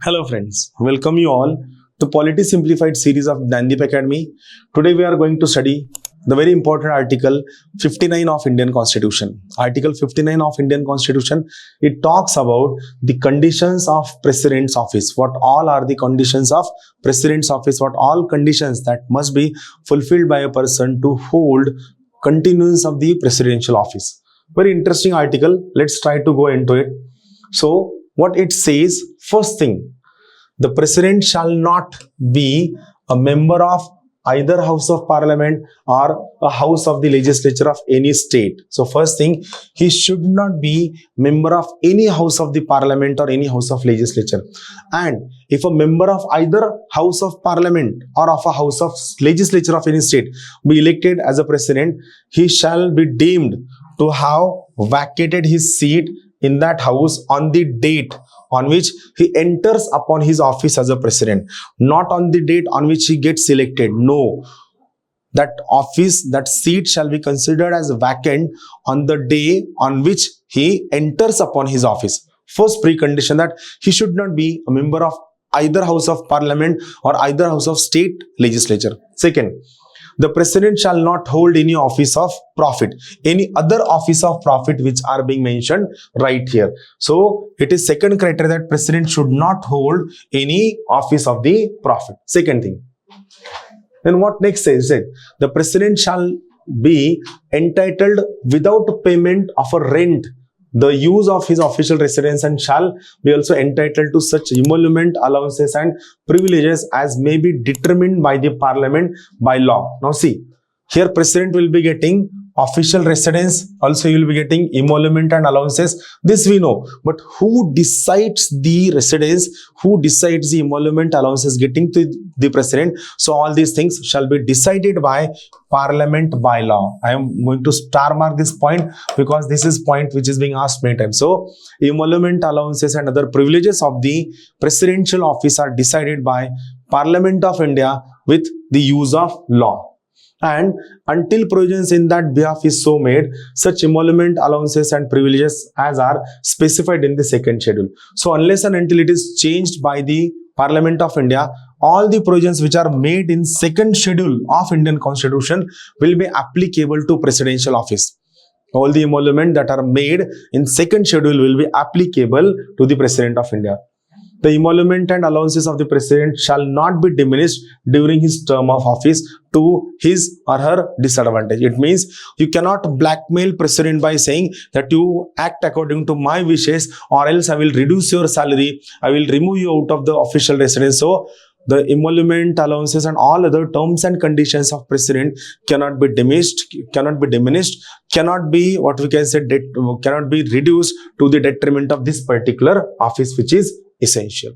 Hello friends, welcome you all to Polity Simplified series of Dnyanadeep Academy. Today we are going to study the very important article 59 of Indian Constitution. Article 59 of Indian Constitution, it talks about the conditions of President's office. What all are the conditions of President's office? What all conditions that must be fulfilled by a person to hold continuance of the presidential office. Very interesting article. Let's try to go into it. So what it says, first thing, the president shall not be a member of either house of parliament or a house of the legislature of any state. So first thing, he should not be member of any house of the parliament or any house of legislature. And if a member of either house of parliament or of a house of legislature of any state be elected as a president, he shall be deemed to have vacated his seat in that house on the date on which he enters upon his office as a president, not on the date on which he gets elected. No, that office, that seat shall be considered as vacant on the day on which he enters upon his office. First precondition, that he should not be a member of either house of parliament or either house of state legislature. Second, the president shall not hold any office of profit, any other office of profit which are being mentioned right here. So it is second criteria, that president should not hold any office of the profit. Second thing. Then what next says that the president shall be entitled without payment of a rent the use of his official residence, and shall be also entitled to such emolument, allowances and privileges as may be determined by the parliament by law. Now see, here president will be getting official residence, also he will be getting emolument and allowances. This we know, but who decides the residence, who decides the emolument, allowances getting to the president? So all these things shall be decided by parliament by law. I am going to star mark this point because this is point which is being asked many times. So emolument, allowances and other privileges of the presidential office are decided by Parliament of India with the use of law. And until provisions in that behalf is so made, such emolument, allowances and privileges as are specified in the second schedule. So unless and until it is changed by the Parliament of India, all the provisions which are made in second schedule of Indian Constitution will be applicable to presidential office. All the emolument that are made in second schedule will be applicable to the President of India. The emolument and allowances of the president shall not be diminished during his term of office to his or her disadvantage. It means you cannot blackmail president by saying that you act according to my wishes or else I will reduce your salary, I will remove you out of the official residence. So the emolument, allowances and all other terms and conditions of president cannot be diminished, cannot be what we can say, cannot be reduced to the detriment of this particular office, which is essential.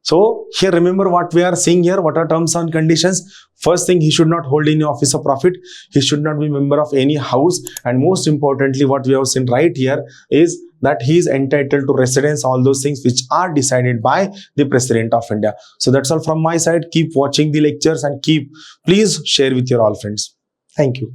So here remember what we are seeing here. What are terms and conditions? First thing, he should not hold any office of profit. He should not be member of any house. And most importantly, what we have seen right here is that he is entitled to residence, all those things which are decided by the President of India. So that's all from my side. Keep watching the lectures and please share with your all friends. Thank you.